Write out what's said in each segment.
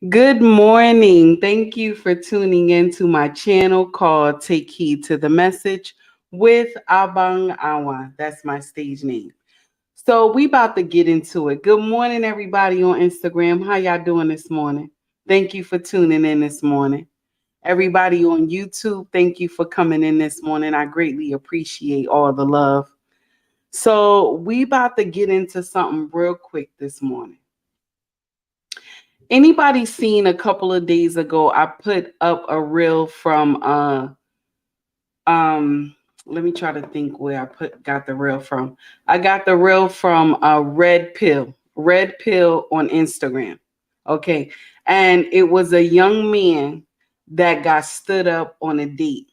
Good morning. Thank you for tuning in to my channel called Take Heed to the Message with Abang Awa. That's my stage name. So we about to get into it. Good morning, everybody on Instagram. How y'all doing this morning? Thank you for tuning in this morning. Everybody on YouTube, thank you for coming in this morning. I greatly appreciate all the love. So we about to get into something real quick this morning. Anybody seen a couple of days ago, I put up a reel from um let me try to think where I put got the reel from. I got the reel from Red Pill. Red Pill on Instagram. Okay. And it was a young man that got stood up on a date.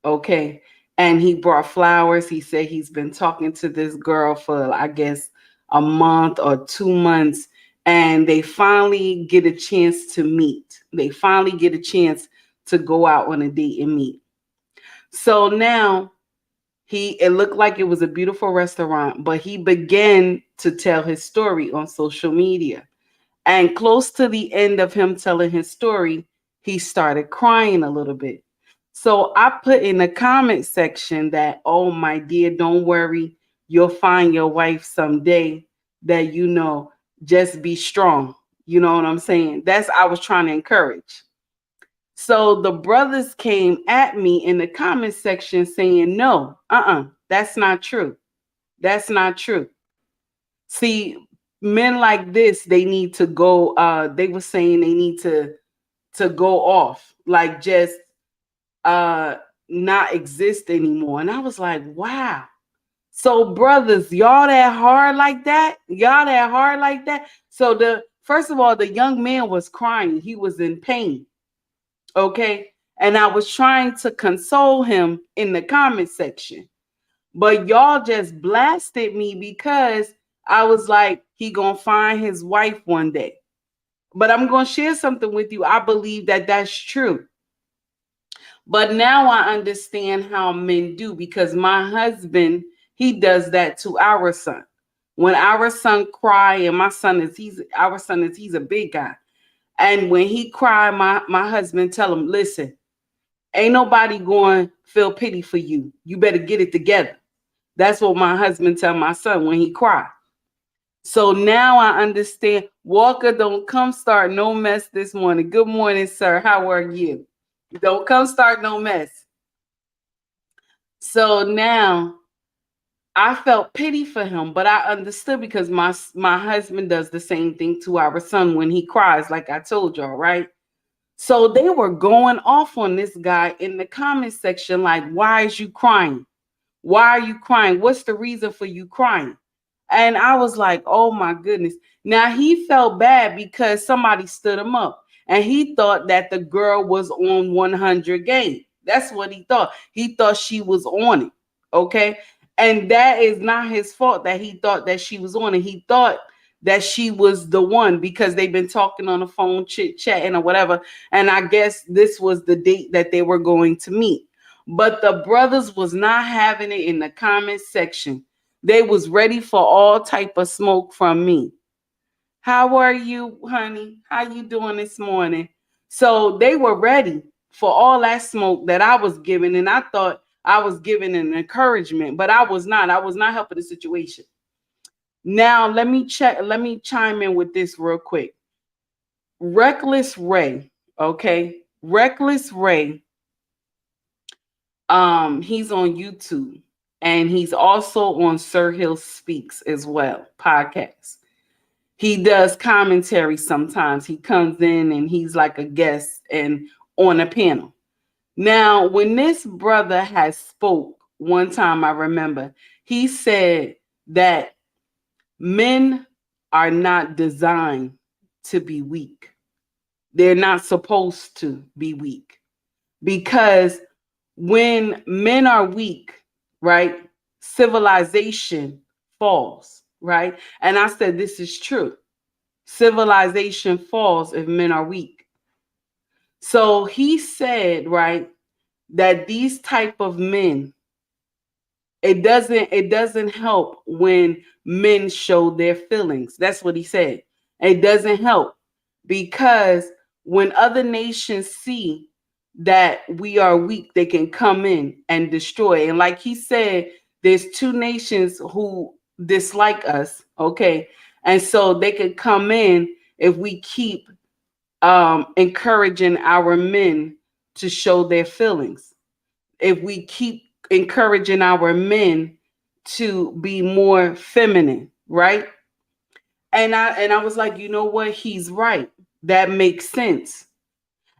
Okay. And he brought flowers. He said he's been talking to this girl for, I guess, a month or 2 months. And they finally get a chance to meet. They finally get a chance to go out on a date and meet. So now it looked like it was a beautiful restaurant, but he began to tell his story on social media. And close to the end of him telling his story, he started crying a little bit. So I put in the comment section that, oh, my dear, don't worry. You'll find your wife someday that, just be strong. You know what I'm saying? That's I was trying to encourage. So the brothers came at me in the comment section saying, no, that's not true. That's not true. See, men like this, they need to go, they were saying they need to go off, like just uh not exist anymore. And I was like, wow. So brothers, y'all that hard like that? Y'all that hard like that? So the first of all, the young man was crying. He was in pain. Okay. And I was trying to console him in the comment section. But y'all just blasted me because I was like, he gonna find his wife one day. But I'm gonna share something with you. I believe that that's true. But now I understand how men do because my husband, he does that to our son. When our son cry, and he's a big guy. And when he cry, my husband tell him, listen, ain't nobody going to feel pity for you. You better get it together. That's what my husband tell my son when he cry. So now I understand. Walker, don't come start no mess this morning. Good morning, sir. How are you? Don't come start no mess. So now I felt pity for him, but I understood because my husband does the same thing to our son when he cries, like I told y'all, right? So they were going off on this guy in the comment section, like, why is you crying? Why are you crying? What's the reason for you crying? And I was like, oh my goodness. Now he felt bad because somebody stood him up and he thought that the girl was on 100 game. That's what he thought. He thought she was on it. Okay. And that is not his fault that he thought that she was on it. He thought that she was the one because they've been talking on the phone, chit chatting or whatever. And I guess this was the date that they were going to meet. But the brothers was not having it in the comment section. They was ready for all type of smoke from me. How are you, honey? How you doing this morning? So they were ready for all that smoke that I was giving, and I thought I was giving an encouragement, but I was not. I was not helping the situation. Now let me check. Let me chime in with this real quick. Reckless Ray, okay? Reckless Ray. He's on YouTube and he's also on Sir Hill Speaks as well, podcast. He does commentary sometimes. He comes in and he's like a guest and on a panel. Now, when this brother has spoke one time, I remember he said that men are not designed to be weak. They're not supposed to be weak because when men are weak, right, civilization falls, right? And I said, this is true. Civilization falls if men are weak. So he said, right, that these type of men, it doesn't help when men show their feelings. That's what he said. It doesn't help because When other nations see that we are weak, they can come in and destroy. And like he said, there's two nations who dislike us, okay? And so they could come in if we keep encouraging our men to show their feelings. If we keep encouraging our men to be more feminine, right? And I was like, you know what? He's right. That makes sense.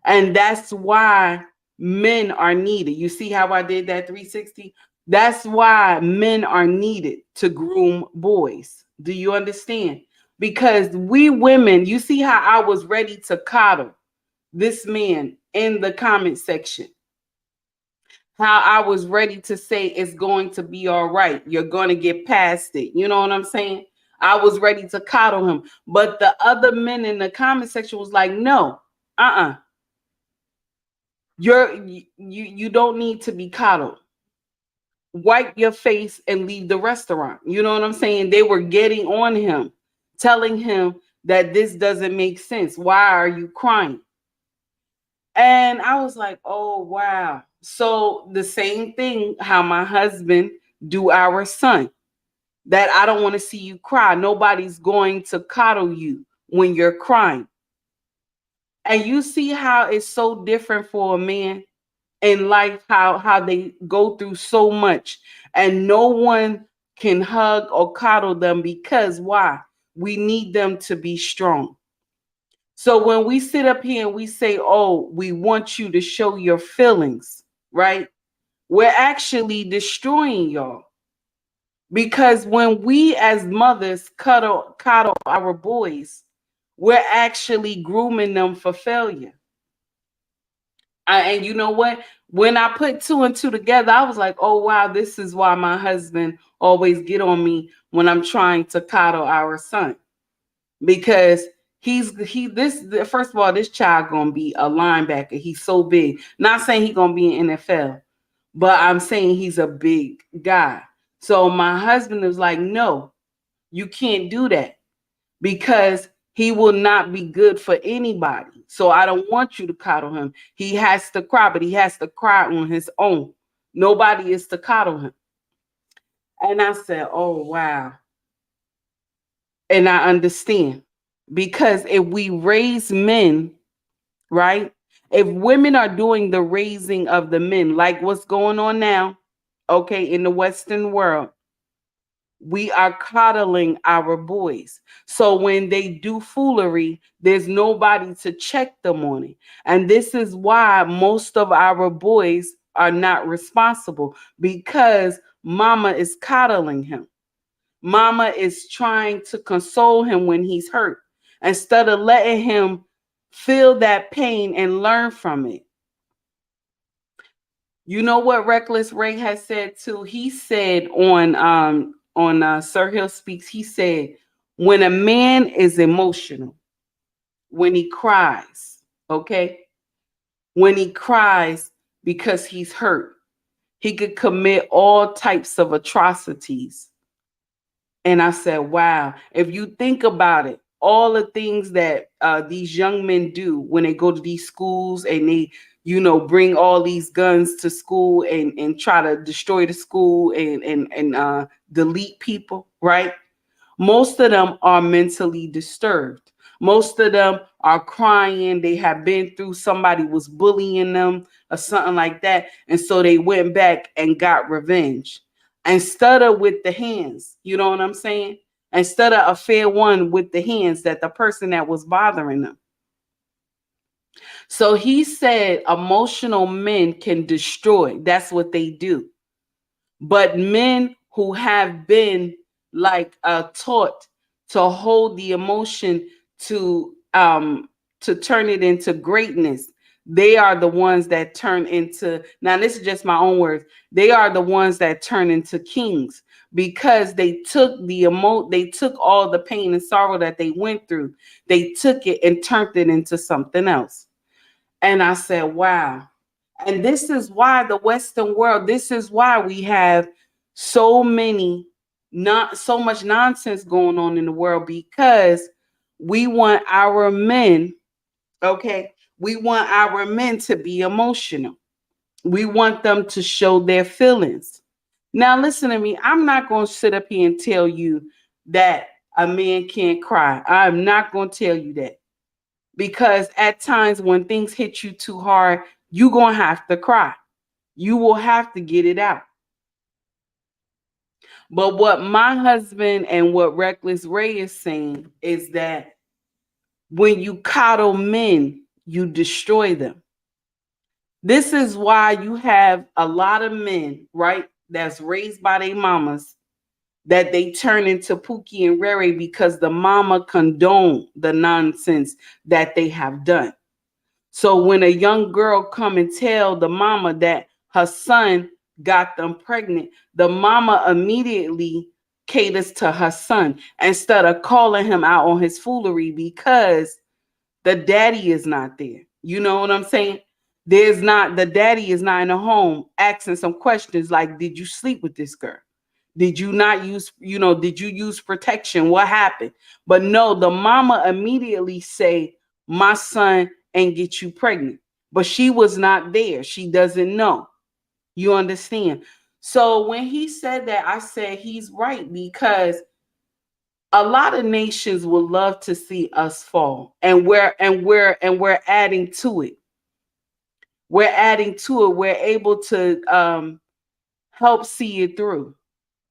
And that's why men are needed. You see how I did that 360? That's why men are needed to groom boys. Do you understand? Because we women, you see how I was ready to coddle this man in the comment section. How I was ready to say it's going to be all right. You're going to get past it. You know what I'm saying? I was ready to coddle him. But the other men in the comment section was like, no, uh-uh. You don't need to be coddled. Wipe your face and leave the restaurant. You know what I'm saying? They were getting on him, telling him that this doesn't make sense. Why are you crying? And I was like, oh wow. So the same thing how my husband do our son. That I don't want to see you cry. Nobody's going to coddle you when you're crying. And you see how it's so different for a man in life, how they go through so much and no one can hug or coddle them because why? We need them to be strong. So when we sit up here and we say, oh, we want you to show your feelings, right? We're actually destroying y'all. Because when we as mothers coddle our boys, we're actually grooming them for failure. And you know what? When I put two and two together, I was like, oh wow, this is why my husband always get on me when I'm trying to coddle our son. Because first of all, this child gonna be a linebacker. He's so big. Not saying he's gonna be in NFL, but I'm saying he's a big guy. So my husband was like, no, you can't do that because he will not be good for anybody. So I don't want you to coddle him. He has to cry, but he has to cry on his own. Nobody is to coddle him. And I said, oh, wow. And I understand because if we raise men, right? If women are doing the raising of the men, like what's going on now, okay, in the Western world, we are coddling our boys. So when they do foolery, there's nobody to check them on it. And this is why most of our boys are not responsible because mama is coddling him. Mama is trying to console him when he's hurt instead of letting him feel that pain and learn from it. You know what Reckless Ray has said too? He said on Sir Hill Speaks, he said, when a man is emotional, when he cries, okay, when he cries because he's hurt, he could commit all types of atrocities. And I said, wow, if you think about it, all the things that these young men do when they go to these schools and they, bring all these guns to school and try to destroy the school and delete people, right? Most of them are mentally disturbed. Most of them are crying. They have been through somebody was bullying them or something like that. And so they went back and got revenge. Instead of with the hands, you know what I'm saying? Instead of a fair one with the hands that the person that was bothering them. So he said emotional men can destroy. That's what they do. But men who have been taught to hold the emotion to turn it into greatness, they are the ones that turn into, now this is just my own words, they are the ones that turn into kings because they took they took all the pain and sorrow that they went through, they took it and turned it into something else. And I said, wow. And this is why the Western world, this is why we have not so much nonsense going on in the world, because we want our men, okay, We want our men to be emotional. We want them to show their feelings. Now, listen to me. I'm not going to sit up here and tell you that a man can't cry. I'm not going to tell you that, because at times when things hit you too hard, you're going to have to cry. You will have to get it out. But what my husband and what Reckless Ray is saying is that when you coddle men, you destroy them. This is why you have a lot of men, right, that's raised by their mamas, that they turn into Pookie and Rere because the mama condoned the nonsense that they have done. So when a young girl come and tell the mama that her son got them pregnant, the mama immediately caters to her son instead of calling him out on his foolery because the daddy is not there. You know what I'm saying? The daddy is not in the home asking some questions like, did you sleep with this girl? Did you not use, did you use protection? What happened? But no, the mama immediately say, my son ain't get you pregnant. But she was not there. She doesn't know. You understand? So when he said that, I said he's right, because a lot of nations would love to see us fall, and we're adding to it. We're adding to it. We're able to help see it through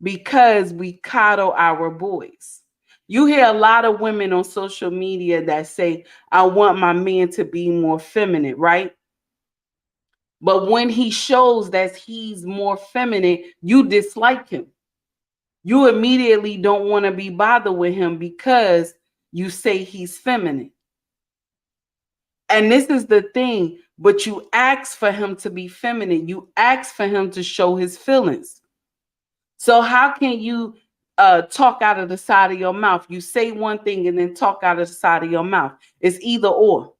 because we coddle our boys. You hear a lot of women on social media that say, I want my man to be more feminine, right? But when he shows that he's more feminine, you dislike him. You immediately don't want to be bothered with him because you say he's feminine. And this is the thing, but you ask for him to be feminine. You ask for him to show his feelings. So how can you talk out of the side of your mouth? You say one thing and then talk out of the side of your mouth. It's either or.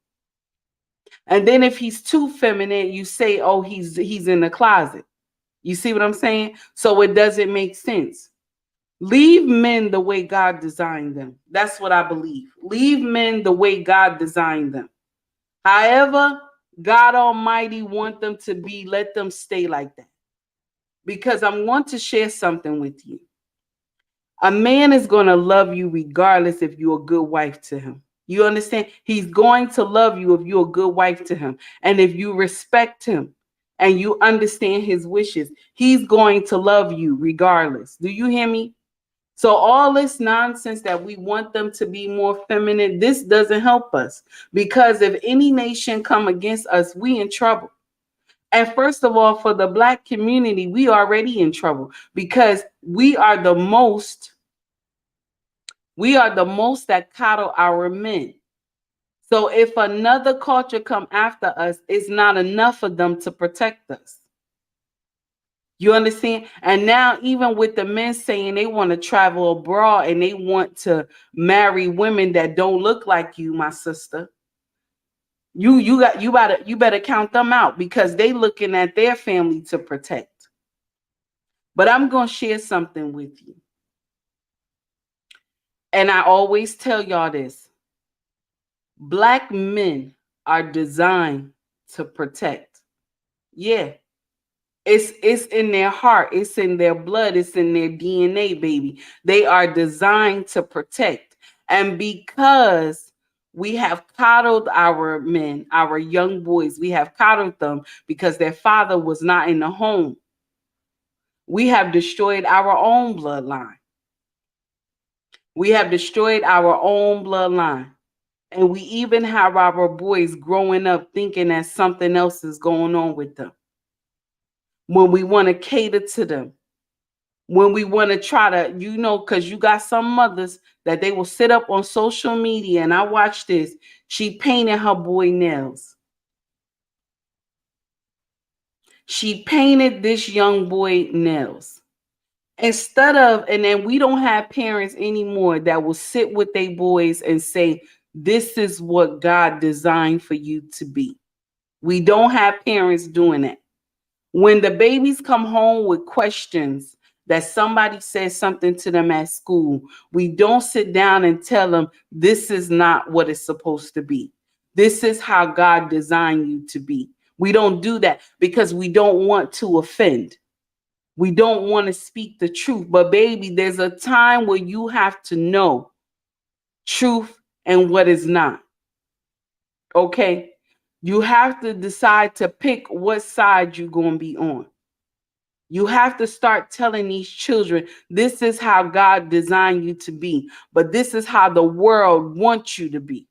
And then if he's too feminine, you say, oh, he's in the closet. You see what I'm saying? So it doesn't make sense. Leave men the way God designed them. That's what I believe. Leave men the way God designed them. However, God Almighty want them to be, let them stay like that. Because I'm going to share something with you. A man is going to love you regardless if you're a good wife to him. You understand? He's going to love you if you're a good wife to him. And if you respect him and you understand his wishes, he's going to love you regardless. Do you hear me? So all this nonsense that we want them to be more feminine, this doesn't help us, because if any nation come against us, we in trouble. And first of all, for the Black community, we already in trouble because we are the most that coddle our men. So if another culture come after us, it's not enough for them to protect us. You understand? And now even with the men saying they want to travel abroad and they want to marry women that don't look like you, my sister, you better count them out, because they looking at their family to protect. But I'm going to share something with you. And I always tell y'all this. Black men are designed to protect. Yeah. It's in their heart, it's in their blood, it's in their DNA, baby. They are designed to protect. And because we have coddled our men, our young boys, we have coddled them because their father was not in the home. We have destroyed our own bloodline. We have destroyed our own bloodline. And we even have our boys growing up thinking that something else is going on with them. When we want to cater to them, when we want to try to, because you got some mothers that they will sit up on social media, and I watch this. She painted her boy nails. She painted this young boy nails. Instead of, and then we don't have parents anymore that will sit with their boys and say, this is what God designed for you to be. We don't have parents doing that. When the babies come home with questions that somebody says something to them at school, we don't sit down and tell them this is not what it's supposed to be. This is how God designed you to be. We don't do that because we don't want to offend. We don't want to speak the truth. But baby, there's a time where you have to know truth and what is not. Okay? You have to decide to pick what side you're going to be on. You have to start telling these children, this is how God designed you to be, but this is how the world wants you to be.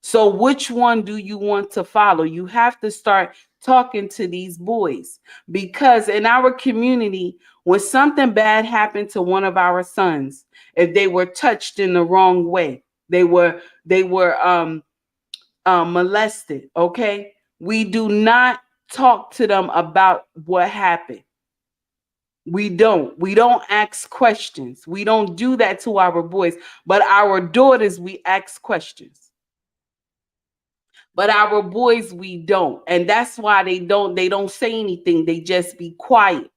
So which one do you want to follow? You have to start talking to these boys, because in our community, when something bad happened to one of our sons, if they were touched in the wrong way, they were molested, okay? We do not talk to them about what happened. We don't ask questions. We don't do that to our boys, but our daughters, we ask questions. But our boys, we don't. And that's why they don't say anything. They just be quiet.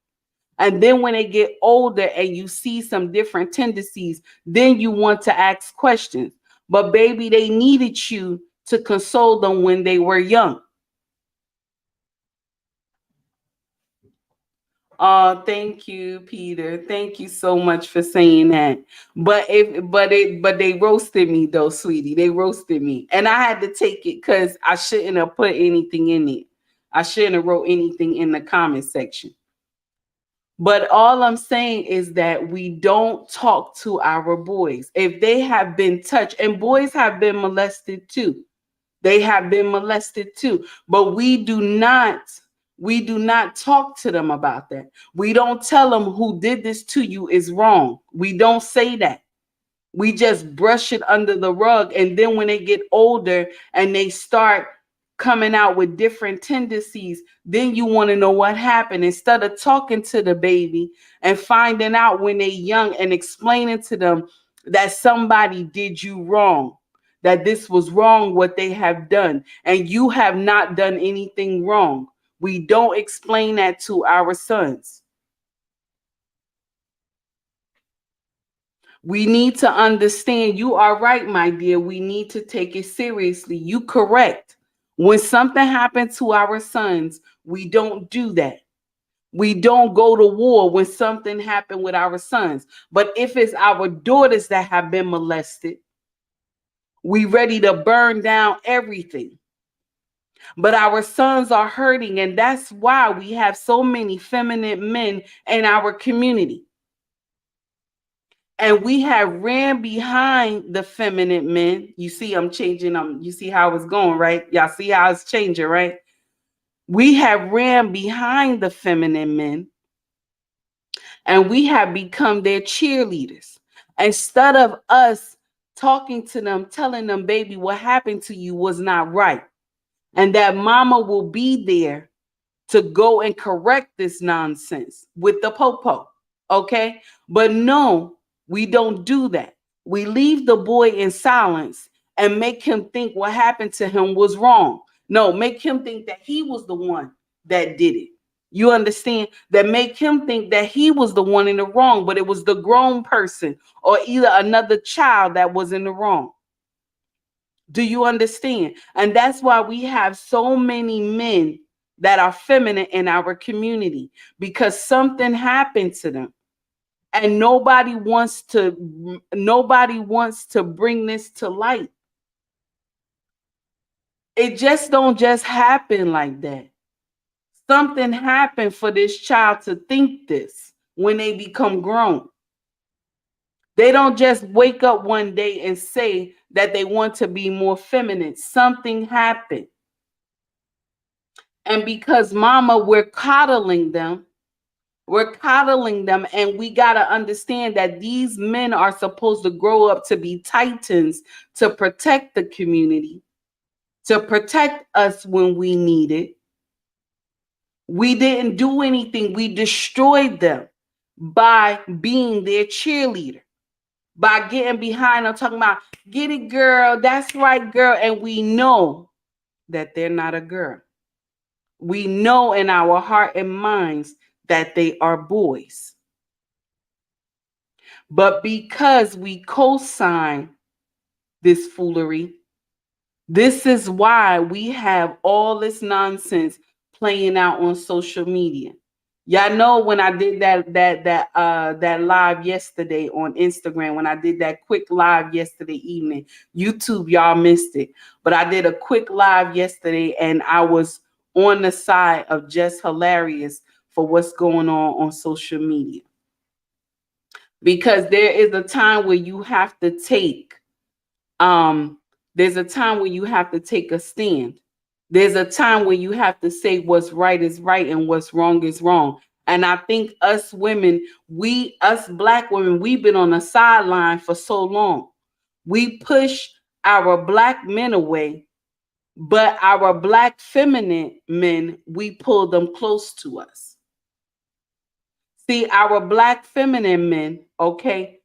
And then when they get older and you see some different tendencies, then you want to ask questions. But baby, they needed you to console them when they were young. Oh, thank you, Peter. Thank you so much for saying that. But they roasted me though, sweetie. They roasted me. And I had to take it because I shouldn't have put anything in it. I shouldn't have wrote anything in the comment section. But all I'm saying is that we don't talk to our boys. If they have been touched, and boys have been molested too. They have been molested too. But we do not talk to them about that. We don't tell them who did this to you is wrong. We don't say that. We just brush it under the rug. And then when they get older and they start coming out with different tendencies, then you want to know what happened. Instead of talking to the baby and finding out when they're young and explaining to them that somebody did you wrong, that this was wrong what they have done, and you have not done anything wrong. We don't explain that to our sons. We need to understand. You are right, my dear. We need to take it seriously. You correct. When something happened to our sons, we don't do that. We don't go to war when something happened with our sons. But if it's our daughters that have been molested, we ready to burn down everything. But our sons are hurting, and that's why we have so many feminine men in our community. And we have ran behind the feminine men. You see, I'm changing them. You see how it's going, right? Y'all see how it's changing, right? We have ran behind the feminine men, and we have become their cheerleaders. Instead of us talking to them, telling them, baby, what happened to you was not right. And that mama will be there to go and correct this nonsense with the popo. Okay. But no, we don't do that. We leave the boy in silence and make him think what happened to him was wrong. No, make him think that he was the one that did it. You understand? That make him think that he was the one in the wrong, but it was the grown person or either another child that was in the wrong. Do you understand? And that's why we have so many men that are feminine in our community, because something happened to them. And nobody wants to bring this to light. It just don't happen like that. Something happened for this child to think this when they become grown. They don't just wake up one day and say that they want to be more feminine. Something happened. And because mama, we're coddling them, and we got to understand that these men are supposed to grow up to be titans, to protect the community, to protect us when we need it. We didn't do anything. We destroyed them by being their cheerleader, by getting behind them, talking about, get it, girl. That's right, girl. And we know that they're not a girl. We know in our heart and minds that they are boys. But because we co-sign this foolery, This is why we have all this nonsense playing out on social media. Y'all know when I did that live yesterday on Instagram, when I did that quick live yesterday evening, YouTube, y'all missed it. But I did a quick live yesterday and I was on the side of just hilarious for what's going on social media. Because there is a time where you have to take um there's a time when you have to take a stand. There's a time when you have to say what's right is right and what's wrong is wrong. And I think us women, us black women, we've been on the sideline for so long. We push our black men away, but our black feminine men, we pull them close to us. See, our black feminine men, okay,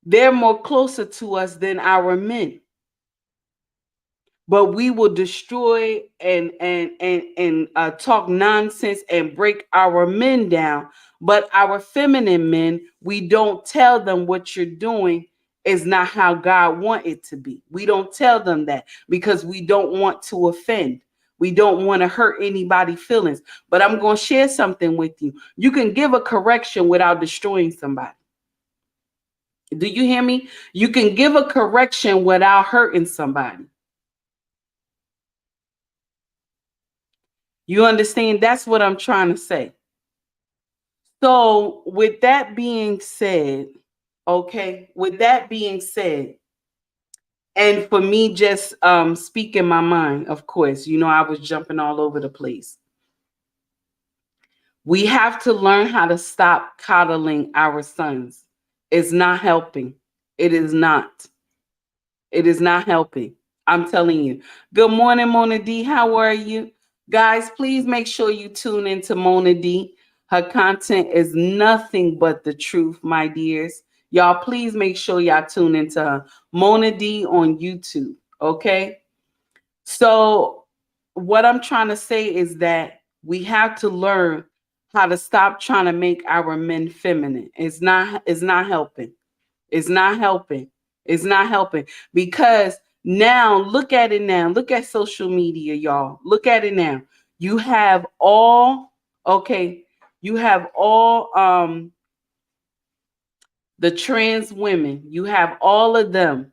they're more closer to us than our men. But we will destroy and talk nonsense and break our men down. But our feminine men, we don't tell them what you're doing is not how God want it to be. We don't tell them that because we don't want to offend. We don't want to hurt anybody's feelings. But I'm going to share something with you. You can give a correction without destroying somebody. Do you hear me? You can give a correction without hurting somebody. You understand? That's what I'm trying to say. So, with that being said, okay, with that being said, and for me just speaking my mind, of course, you know, I was jumping all over the place. We have to learn how to stop coddling our sons. It's not helping. It is not. It is not helping. I'm telling you. Good morning, Mona D. How are you? Guys, please make sure you tune into Mona D. Her content is nothing but the truth, my dears. Y'all, please make sure y'all tune into her. Mona D on YouTube. Okay. So, what I'm trying to say is that we have to learn how to stop trying to make our men feminine. It's not helping. It's not helping. It's not helping because now look at it now. Look at social media, y'all. Look at it now. You have all okay. You have all the trans women. You have all of them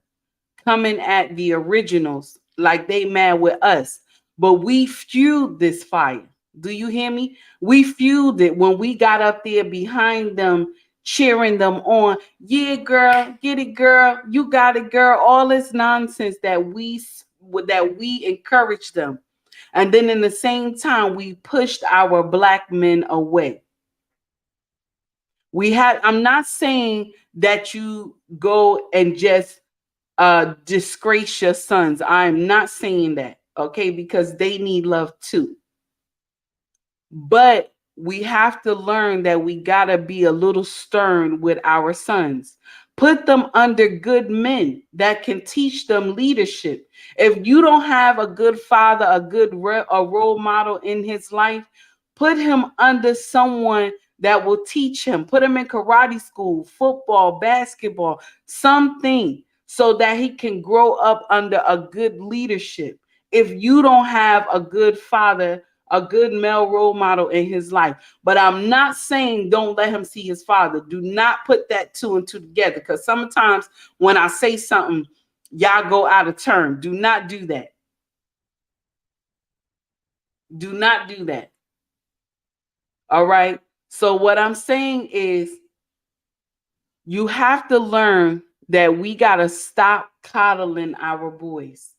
coming at the originals like they mad with us. But we fueled this fire. Do you hear me? We fueled it when we got up there behind them, cheering them on. Yeah, girl, get it, girl. You got it, girl. All this nonsense that we encouraged them. And then in the same time, we pushed our black men away. I'm not saying that you go and just disgrace your sons. I'm not saying that, okay, because they need love too. But we have to learn that we got to be a little stern with our sons. Put them under good men that can teach them leadership. If you don't have a good father, a role model in his life, put him under someone that will teach him. Put him in karate school, football, basketball, something so that he can grow up under a good leadership. If you don't have a good father, a good male role model in his life. But I'm not saying don't let him see his father. Do not put that two and two together because sometimes when I say something, y'all go out of turn. Do not do that. Do not do that. All right. So what I'm saying is you have to learn that we got to stop coddling our boys.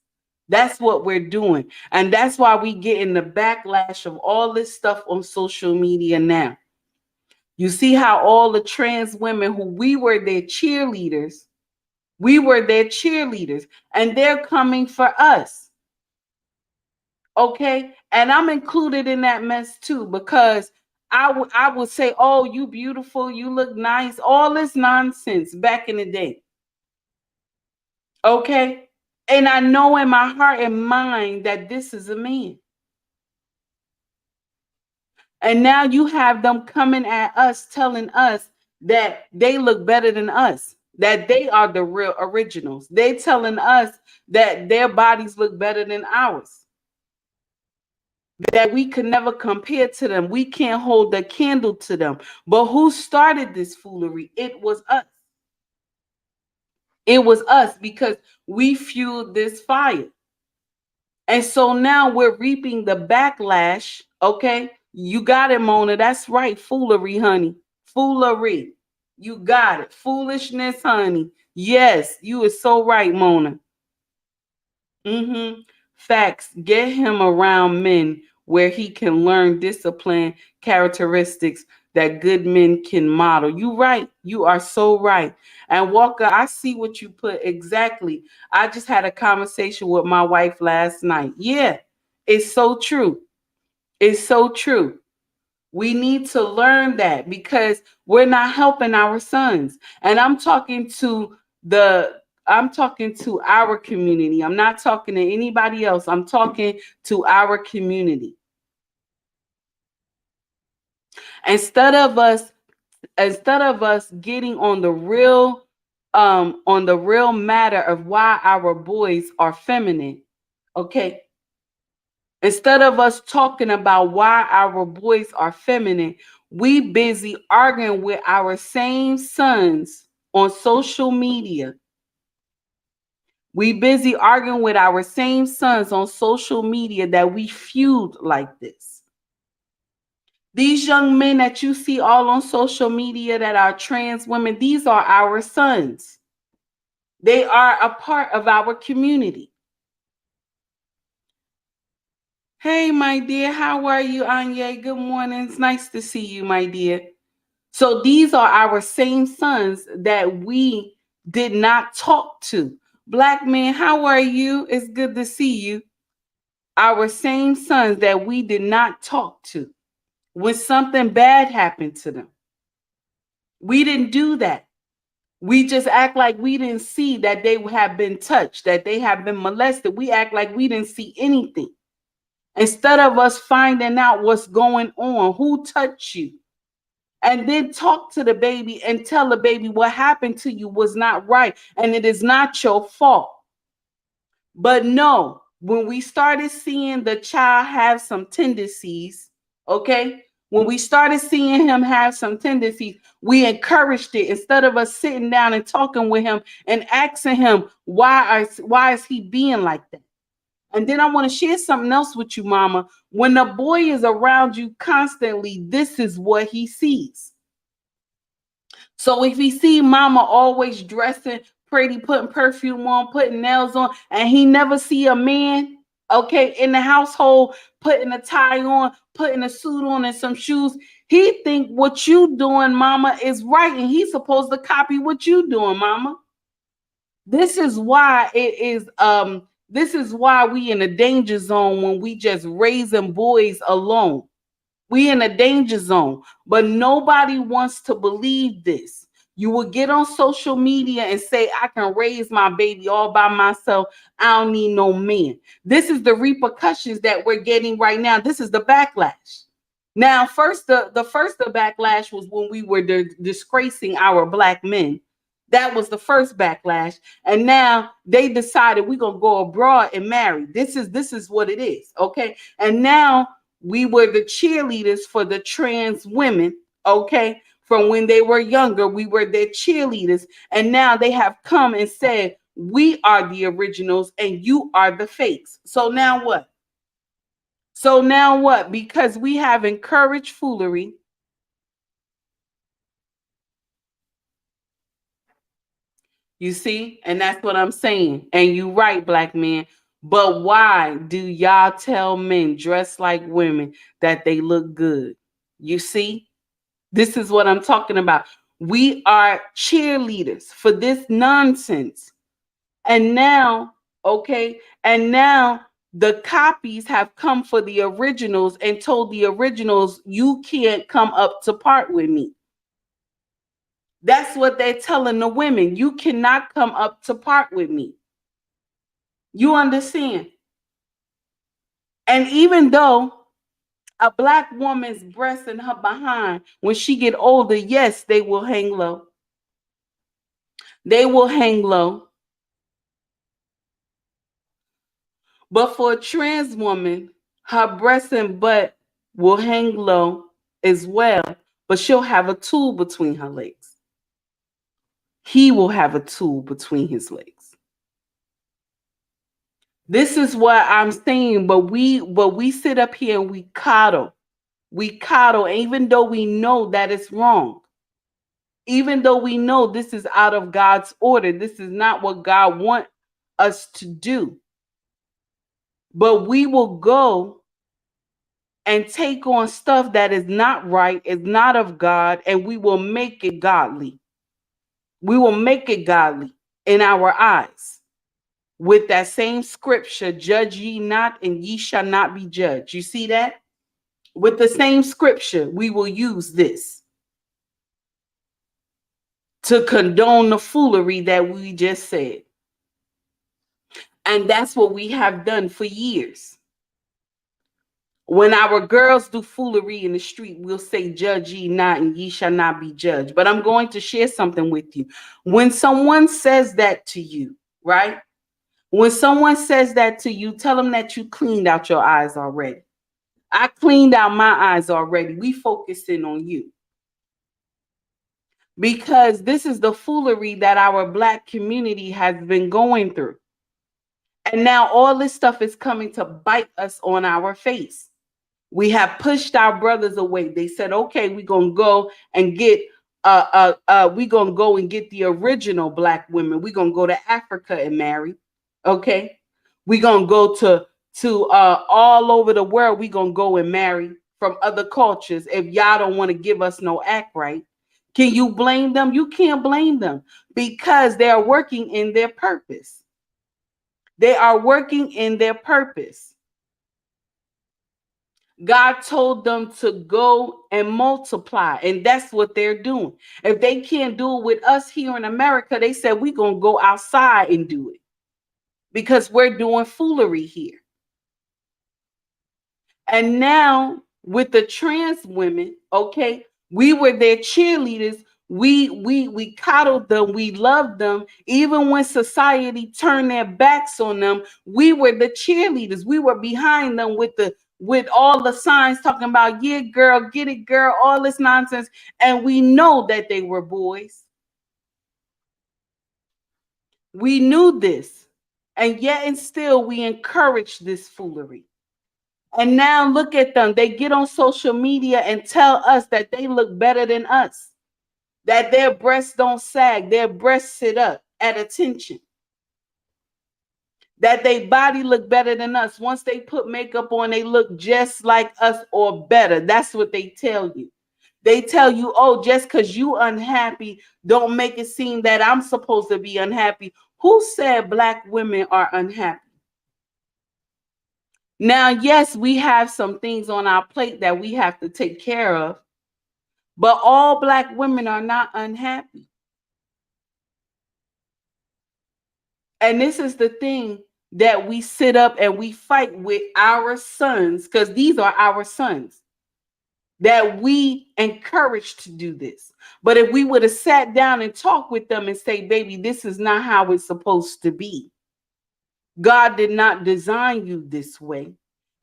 That's what we're doing. And that's why we get in the backlash of all this stuff on social media now. You see how all the trans women who we were their cheerleaders, and they're coming for us. Okay? And I'm included in that mess too because I would say, oh, you beautiful, you look nice, all this nonsense back in the day. Okay? And I know in my heart and mind that this is a man. And now you have them coming at us, telling us that they look better than us. that they are the real originals. They telling us that their bodies look better than ours, that we could never compare to them. We can't hold a candle to them. But who started this foolery? It was us. It was us, because we fueled this fire. And so now we're reaping the backlash. Okay. You got it, Mona. That's right. Foolery, honey. Foolery. You got it. Foolishness, honey. Yes, you are so right, Mona. Facts. Get him around men where he can learn discipline characteristics that good men can model. You right. You are so right. And Walker, I see what you put exactly. I just had a conversation with my wife last night. Yeah, it's so true. It's so true. We need to learn that, because we're not helping our sons. And I'm talking to our community. I'm not talking to anybody else. I'm talking to our community. Instead of us getting on the real matter of why our boys are feminine, okay? Instead of us talking about why our boys are feminine, we busy arguing with our same sons on social media. We busy arguing with our same sons on social media that we feud like this. These young men that you see all on social media that are trans women, these are our sons. They are a part of our community. Hey, my dear, how are you, Anya? Good morning. It's nice to see you, my dear. So these are our same sons that we did not talk to. Black man, how are you? It's good to see you. Our same sons that we did not talk to when something bad happened to them. We didn't do that. We just act like we didn't see that they have been touched, that they have been molested. We act like we didn't see anything. Instead of us finding out what's going on, who touched you, and then talk to the baby and tell the baby what happened to you was not right and it is not your fault. But no, when we started seeing the child have some tendencies, okay, when we started seeing him have some tendencies, we encouraged it instead of us sitting down and talking with him and asking him why is he being like that. And then I want to share something else with you, mama. When the boy is around you constantly, this is what he sees. So if he see mama always dressing pretty, putting perfume on, putting nails on, and he never see a man, okay, in the household, putting a tie on, putting a suit on and some shoes, he think what you doing, mama, is right, and he's supposed to copy what you doing, mama. This is why this is why we in a danger zone when we just raising boys alone. We in a danger zone, but nobody wants to believe this. You will get on social media and say, I can raise my baby all by myself. I don't need no man. This is the repercussions that we're getting right now. This is the backlash. Now, first, the first backlash was when we were disgracing our black men. That was the first backlash. And now they decided we're gonna go abroad and marry. This is what it is. Okay. And now we were the cheerleaders for the trans women. Okay. From when they were younger, we were their cheerleaders. And now they have come and said, we are the originals and you are the fakes. So now what? So now what? Because we have encouraged foolery. You see? And that's what I'm saying. And you right, black man. But why do y'all tell men dress like women that they look good? You see? This is what I'm talking about. We are cheerleaders for this nonsense. And now, okay, and now the copies have come for the originals and told the originals, you can't come up to part with me. That's what they're telling the women. You cannot come up to part with me. You understand? And even though a black woman's breast and her behind, when she get older, yes, they will hang low. They will hang low. But for a trans woman, her breast and butt will hang low as well, but she'll have a tool between her legs. He will have a tool between his legs. This is what I'm saying, but we sit up here and we coddle. We coddle, even though we know that it's wrong. Even though we know this is out of God's order. This is not what God wants us to do. But we will go and take on stuff that is not right, is not of God, and we will make it godly. We will make it godly in our eyes. With that same scripture, judge ye not, and ye shall not be judged. You see that? With the same scripture, we will use this to condone the foolery that we just said. And that's what we have done for years. When our girls do foolery in the street, we'll say, judge ye not, and ye shall not be judged. But I'm going to share something with you. When someone says that to you, right? When someone says that to you, tell them that you cleaned out your eyes already. I cleaned out my eyes already. We focusing on you. Because this is the foolery that our Black community has been going through. And now all this stuff is coming to bite us on our face. We have pushed our brothers away. They said, okay, we're going to go and get the original Black women. We're going to go to Africa and marry. Okay. We're going to go to all over the world. We're going to go and marry from other cultures if y'all don't want to give us no act right. Can you blame them? You can't blame them because they are working in their purpose. They are working in their purpose. God told them to go and multiply, and that's what they're doing. If they can't do it with us here in America, they said we're going to go outside and do it because we're doing foolery here. And now with the trans women, okay, we were their cheerleaders. We coddled them, we loved them. Even when society turned their backs on them, we were the cheerleaders. We were behind them with all the signs talking about, yeah, girl, get it, girl, all this nonsense. And we know that they were boys. We knew this. And yet and still we encourage this foolery. And now look at them. They get on social media and tell us that they look better than us, that their breasts don't sag, their breasts sit up at attention, that their body look better than us. Once they put makeup on, they look just like us or better. That's what they tell you. They tell you, oh, just because you unhappy, don't make it seem that I'm supposed to be unhappy. Who said Black women are unhappy? Now, yes, we have some things on our plate that we have to take care of, but all Black women are not unhappy. And this is the thing that we sit up and we fight with our sons, because these are our sons that we encourage to do this. But if we would have sat down and talked with them and say, baby, this is not how it's supposed to be. God did not design you this way.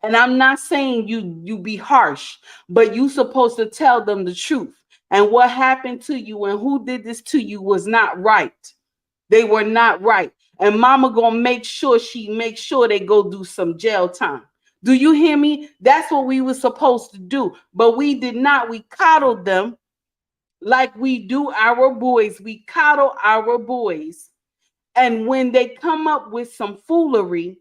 And I'm not saying you be harsh, but you supposed to tell them the truth. And what happened to you and who did this to you was not right. They were not right. And mama gonna make sure they go do some jail time. Do you hear me? That's what we were supposed to do. But we did not. We coddled them like we do our boys. We coddle our boys. And when they come up with some foolery,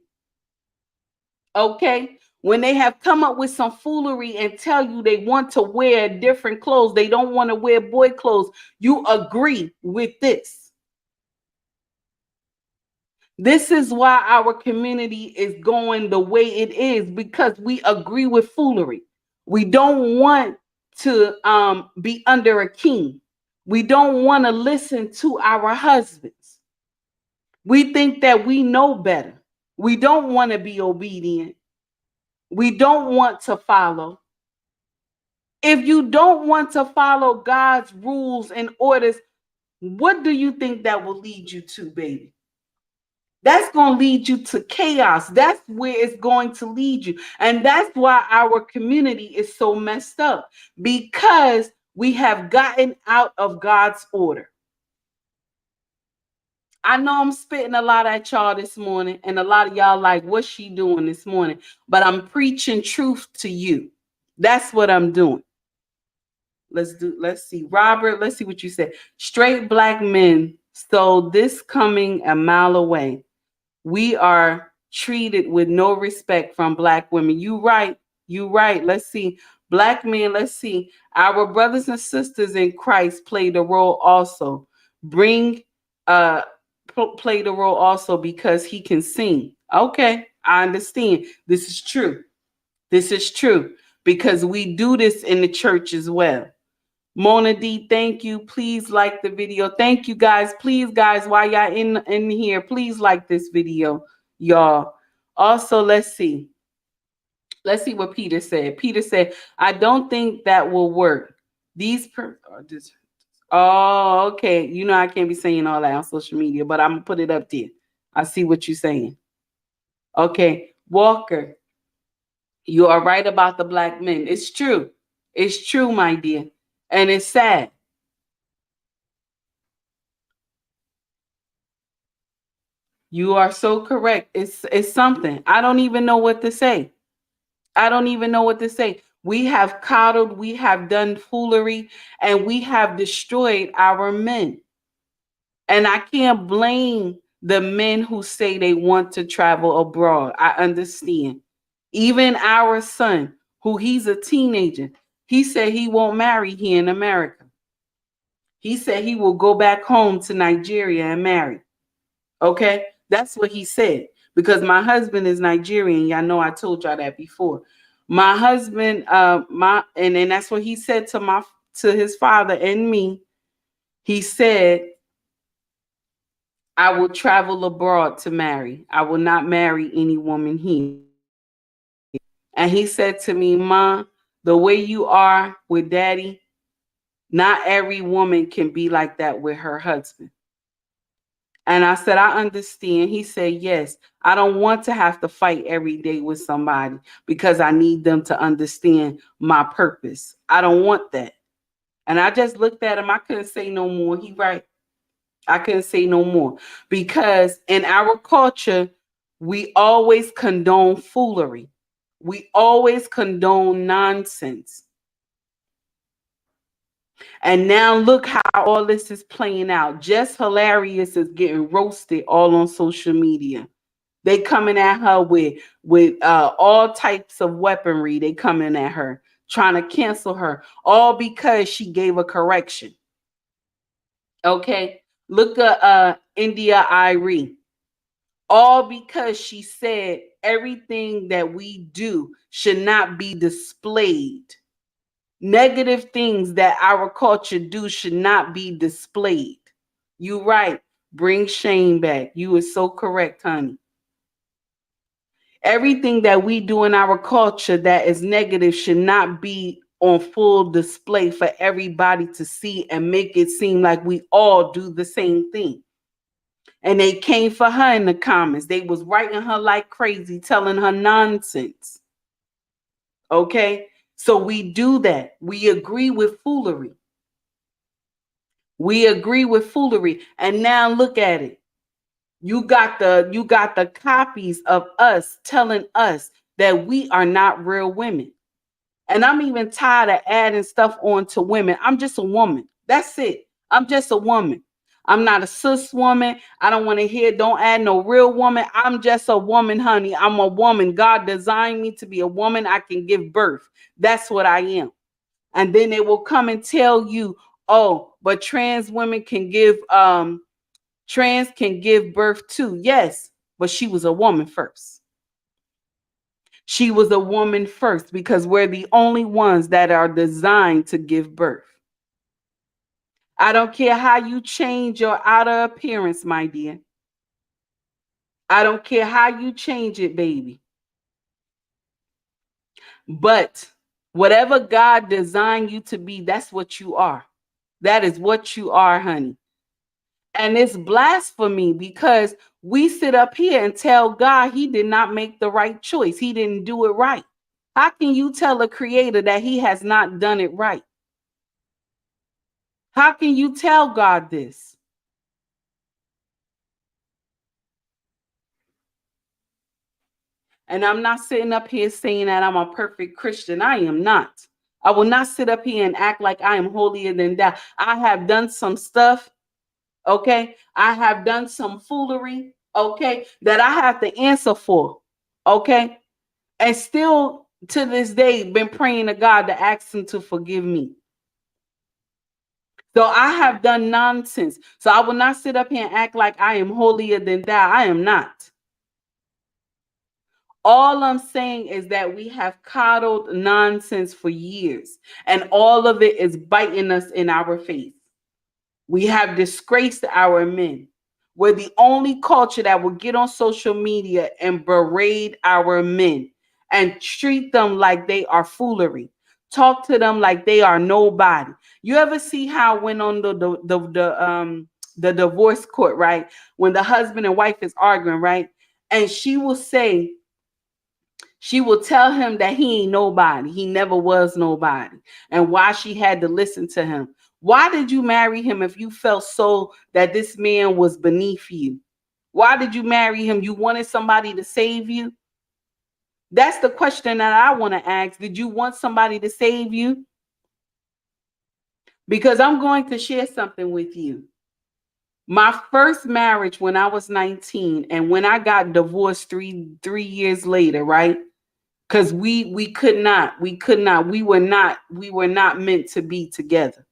okay, when they have come up with some foolery and tell you they want to wear different clothes, they don't want to wear boy clothes, you agree with this. This is why our community is going the way it is, because we agree with foolery. We don't want to be under a king. We don't want to listen to our husbands. We think that we know better. We don't want to be obedient. We don't want to follow. If you don't want to follow God's rules and orders, What do you think that will lead you to, baby? That's going to lead you to chaos. That's where it's going to lead you. And that's why our community is so messed up, because we have gotten out of God's order. I know I'm spitting a lot at y'all this morning, and a lot of y'all like, what's she doing this morning? But I'm preaching truth to you. That's what I'm doing. Let's see. Robert, let's see what you said. Straight black men. So this coming a mile away. We are treated with no respect from black women. You right. You right. Let's see. Black men, let's see. Our brothers and sisters in Christ played a role also. Bring played a role also because he can sing. Okay, I understand. This is true. This is true because we do this in the church as well. Mona D, thank you. Please like the video. Thank you, guys. Please, guys, while y'all in here, please like this video, y'all. Also, let's see. Let's see what Peter said. Peter said, I don't think that will work. Oh, okay. You know I can't be saying all that on social media, but I'm gonna put it up there. I see what you're saying. Okay, Walker, you are right about the black men. It's true. It's true, my dear. And it's sad. You are so correct. It's something. I don't even know what to say. I don't even know what to say. We have coddled, we have done foolery, and we have destroyed our men. And I can't blame the men who say they want to travel abroad. I understand. Even our son, who he's a teenager, he said he won't marry here in America. He said he will go back home to Nigeria and marry. Okay? That's what he said. Because my husband is Nigerian. Y'all know I told y'all that before. My husband, and that's what he said to his father and me. He said, I will travel abroad to marry. I will not marry any woman here. And he said to me, Ma, the way you are with daddy, not every woman can be like that with her husband. And I said, I understand. He said, yes, I don't want to have to fight every day with somebody because I need them to understand my purpose. I don't want that. And I just looked at him. I couldn't say no more. He right. I couldn't say no more because in our culture, we always condone foolery. We always condone nonsense. And now look how all this is playing out. Just Hilarious is getting roasted all on social media. They coming at her with all types of weaponry. They coming at her, trying to cancel her, all because she gave a correction. Okay, look at India Irie. All because she said everything that we do should not be displayed. Negative things that our culture do should not be displayed. You right. Bring shame back. You are so correct, honey. Everything that we do in our culture that is negative should not be on full display for everybody to see and make it seem like we all do the same thing. And they came for her in the comments. They was writing her like crazy, telling her nonsense. Okay? So we do that. We agree with foolery. We agree with foolery. And now look at it. You got the copies of us telling us that we are not real women. And I'm even tired of adding stuff on to women. I'm just a woman. That's it. I'm just a woman. I'm not a cis woman. I don't want to hear, don't add no real woman. I'm just a woman, honey. I'm a woman. God designed me to be a woman. I can give birth. That's what I am. And then they will come and tell you, oh, but trans women can give trans can give birth too. Yes, but she was a woman first. She was a woman first because we're the only ones that are designed to give birth. I don't care how you change your outer appearance, my dear. I don't care how you change it, baby. But whatever God designed you to be, that's what you are. That is what you are, honey. And it's blasphemy because we sit up here and tell God he did not make the right choice. He didn't do it right. How can you tell a creator that he has not done it right? How can you tell God this? And I'm not sitting up here saying that I'm a perfect Christian. I am not. I will not sit up here and act like I am holier than thou. I have done some stuff, okay? I have done some foolery, okay, that I have to answer for, okay? And still to this day been praying to God to ask him to forgive me. So I have done nonsense. So I will not sit up here and act like I am holier than thou. I am not. All I'm saying is that we have coddled nonsense for years, and all of it is biting us in our face. We have disgraced our men. We're the only culture that will get on social media and berate our men and treat them like they are foolery. Talk to them like they are nobody. You ever see how when on the divorce court, right? When the husband and wife is arguing, right? And she will tell him that he ain't nobody. He never was nobody. And why she had to listen to him. Why did you marry him if you felt so that this man was beneath you? Why did you marry him? You wanted somebody to save you? That's the question that I want to ask. Did you want somebody to save you? Because I'm going to share something with you. My first marriage when I was 19 and when I got divorced three years later, right? Because we could not, we were not meant to be together.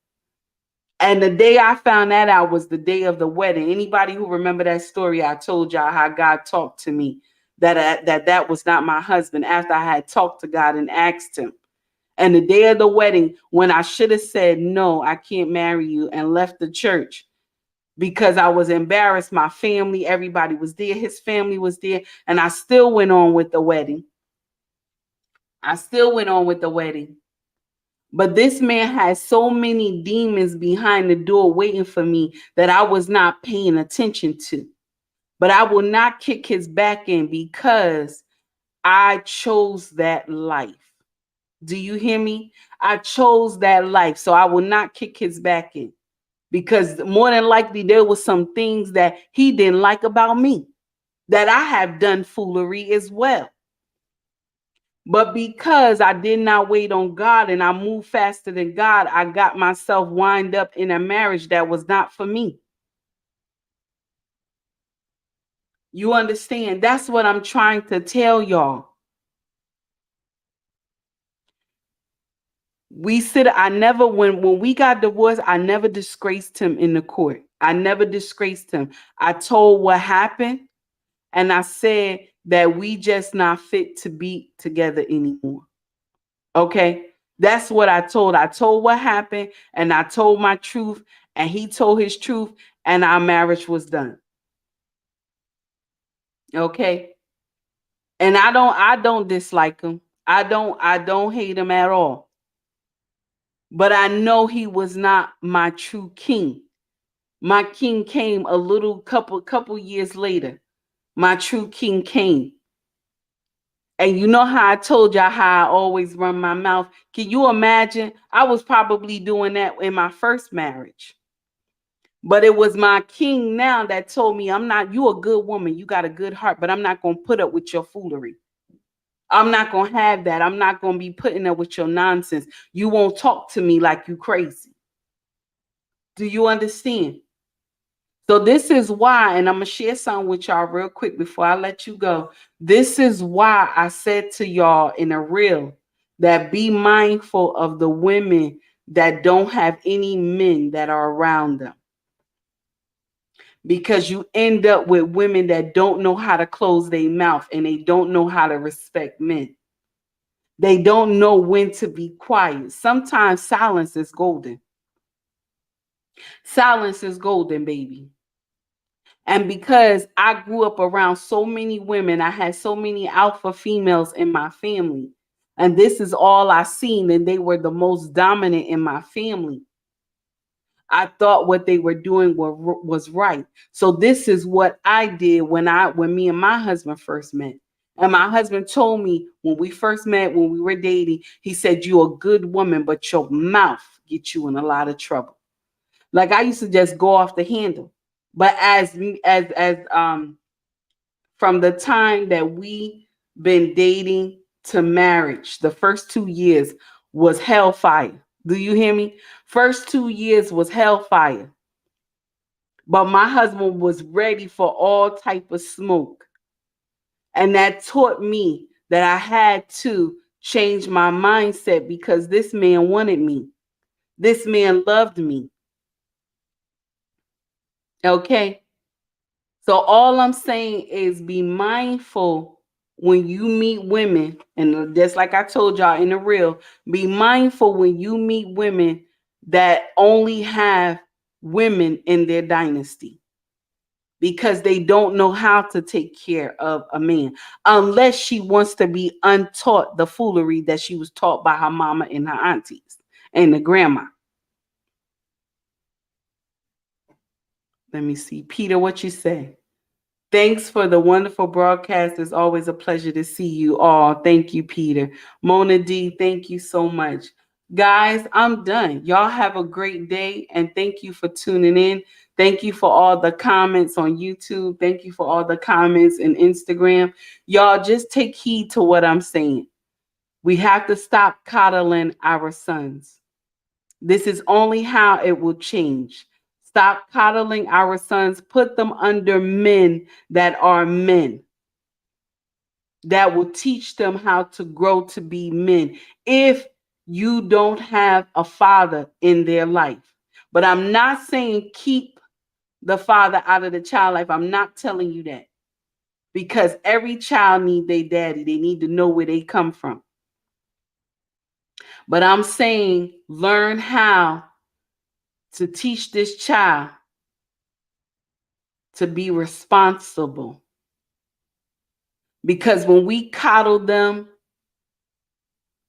And the day I found that out was the day of the wedding. Anybody who remember that story, I told y'all how God talked to me that was not my husband after I had talked to God and asked him. And the day of the wedding, when I should have said, no, I can't marry you, and left the church because I was embarrassed. My family, everybody was there. His family was there. And I still went on with the wedding. But this man had so many demons behind the door waiting for me that I was not paying attention to. But I will not kick his back in because I chose that life. Do you hear me? I chose that life. So I will not kick his back in because more than likely there was some things that he didn't like about me that I have done foolery as well. But because I did not wait on God and I moved faster than God, I got myself wind up in a marriage that was not for me. You understand? That's what I'm trying to tell y'all. When we got divorced, I never disgraced him in the court. I never disgraced him. I told what happened and I said that we just not fit to be together anymore. Okay? That's what I told. I told what happened and I told my truth and he told his truth and our marriage was done. Okay? And I don't dislike him. I don't hate him at all. But I know he was not my true king. My king came a little couple years later. My true king came. And you know how I told y'all how I always run my mouth. Can you imagine? I was probably doing that in my first marriage. But it was my king now that told me, you a good woman. You got a good heart, but I'm not going to put up with your foolery. I'm not going to have that. I'm not going to be putting up with your nonsense. You won't talk to me like you crazy. Do you understand? So this is why, and I'm going to share something with y'all real quick before I let you go. This is why I said to y'all in a reel that be mindful of the women that don't have any men that are around them. Because you end up with women that don't know how to close their mouth and they don't know how to respect men. They don't know when to be quiet. Sometimes silence is golden. Silence is golden, baby. And because I grew up around so many women, I had so many alpha females in my family. And this is all I seen, and they were the most dominant in my family. I thought what they were doing was right. So this is what I did when me and my husband first met. And my husband told me when we first met, when we were dating, he said, "You're a good woman, but your mouth gets you in a lot of trouble." Like I used to just go off the handle. But as from the time that we been dating to marriage, the first 2 years was hellfire. Do you hear me? First 2 years was hellfire. But my husband was ready for all type of smoke. And that taught me that I had to change my mindset because this man wanted me. This man loved me. Okay? So all I'm saying is be mindful when you meet women, and just like I told y'all in the reel, be mindful when you meet women that only have women in their dynasty because they don't know how to take care of a man unless she wants to be untaught the foolery that she was taught by her mama and her aunties and the grandma. Let me see. Peter, what you say? Thanks for the wonderful broadcast. It's always a pleasure to see you all. Thank you, Peter. Mona D, thank you so much. Guys, I'm done. Y'all have a great day and thank you for tuning in. Thank you for all the comments on YouTube. Thank you for all the comments in Instagram. Y'all just take heed to what I'm saying. We have to stop coddling our sons. This is only how it will change. Stop coddling our sons. Put them under men that are men, that will teach them how to grow to be men. If you don't have a father in their life, but I'm not saying keep the father out of the child life. I'm not telling you that because every child needs their daddy. They need to know where they come from. But I'm saying learn how to teach this child to be responsible. Because when we coddle them,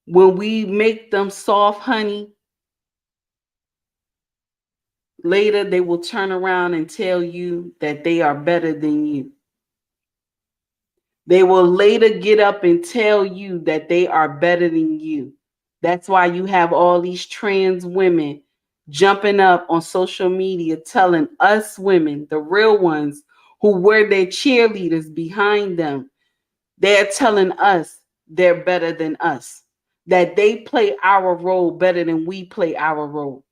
when we make them soft honey, later they will turn around and tell you that they are better than you. They will later get up and tell you that they are better than you. That's why you have all these trans women jumping up on social media telling us women, the real ones who were their cheerleaders behind them, they're telling us they're better than us, that they play our role better than we play our role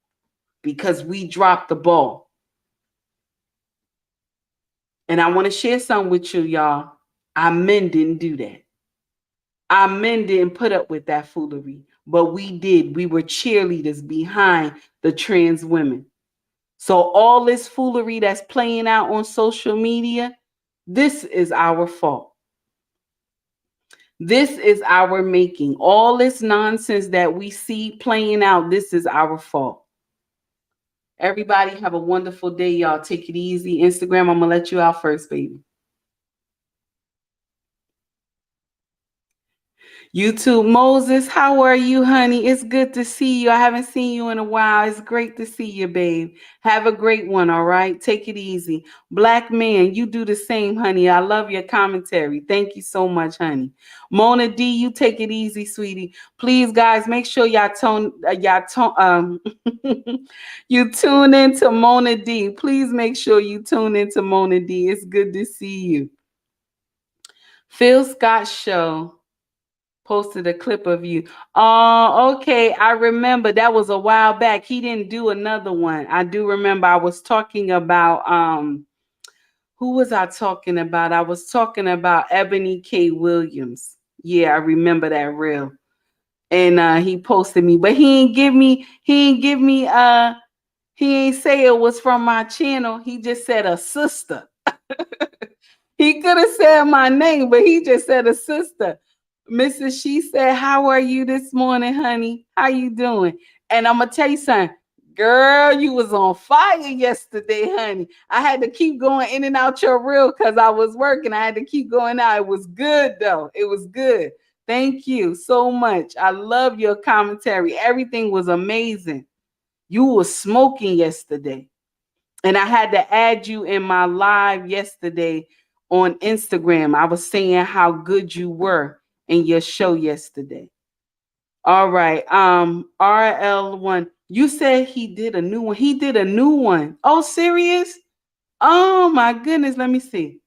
because we dropped the ball. And I want to share something with you, y'all. Our men didn't do that. Our men didn't put up with that foolery, but we did. We were cheerleaders behind the trans women. So all this foolery that's playing out on social media, this is our fault. This is our making. All this nonsense that we see playing out, this is our fault. Everybody have a wonderful day, y'all. Take it easy. Instagram, I'm going to let you out first, baby. YouTube, Moses, how are you, honey? It's good to see you. I haven't seen you in a while. It's great to see you, babe. Have a great one, all right? Take it easy. Black man, you do the same, honey. I love your commentary. Thank you so much, honey. Mona D, you take it easy, sweetie. Please, guys, make sure you tune into Mona D. Please make sure you tune into Mona D. It's good to see you. Phil Scott Show posted a clip of you. Oh, okay. I remember that was a while back. He didn't do another one. I do remember I was talking about who was I talking about? I was talking about Ebony K. Williams. Yeah, I remember that real. And he posted me, but he ain't say it was from my channel. He just said a sister. He could have said my name, but he just said a sister. Mrs. She said, how are you this morning, honey? How you doing? And I'm going to tell you something. Girl, you was on fire yesterday, honey. I had to keep going in and out your reel because I was working. I had to keep going out. It was good, though. It was good. Thank you so much. I love your commentary. Everything was amazing. You were smoking yesterday. And I had to add you in my live yesterday on Instagram. I was saying how good you were in your show yesterday. All right. RL1. You said he did a new one. He did a new one. Oh, serious? Oh my goodness. Let me see.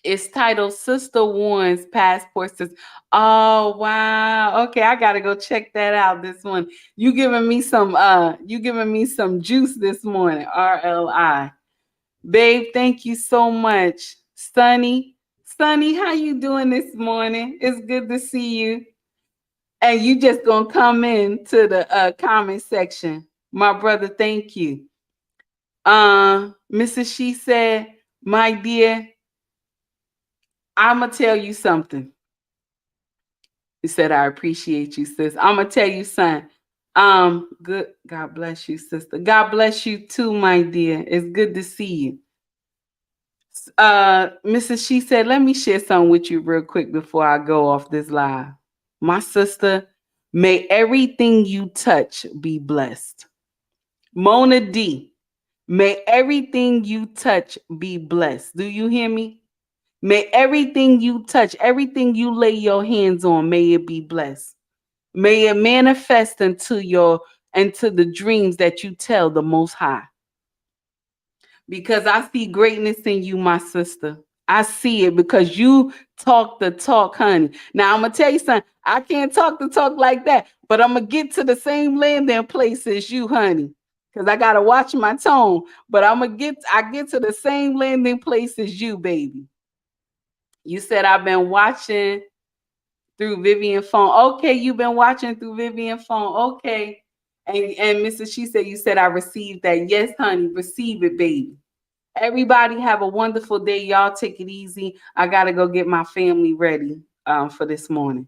It's titled Sister Warren's Passport Says. Oh wow. Okay, I gotta go check that out this one. You giving me some juice this morning. RLI. Babe, thank you so much. Sunny. Sunny, how you doing this morning? It's good to see you. And you just gonna come in to the comment section. My brother, thank you. Mrs. She said, my dear, I'ma tell you something. He said, I appreciate you, sis. I'ma tell you, son. Good. God bless you, sister. God bless you too, my dear. It's good to see you. Mrs. She said, let me share something with you real quick before I go off this live. My sister, may everything you touch be blessed. Mona D, may everything you touch be blessed. Do you hear me? May everything you touch, everything you lay your hands on, may it be blessed. May it manifest into the dreams that you tell the Most High. Because I see greatness in you, my sister. I see it because you talk the talk, honey. Now I'm gonna tell you something. I can't talk the talk like that, but I'm gonna get to the same landing place as you, honey. Because I gotta watch my tone. But I get to the same landing place as you, baby. You said I've been watching through Vivian phone. Okay, you've been watching through Vivian phone. Okay. And Mrs. She said you said I received that. Yes, honey, receive it, baby. Everybody have a wonderful day. Y'all take it easy. I gotta go get my family ready for this morning.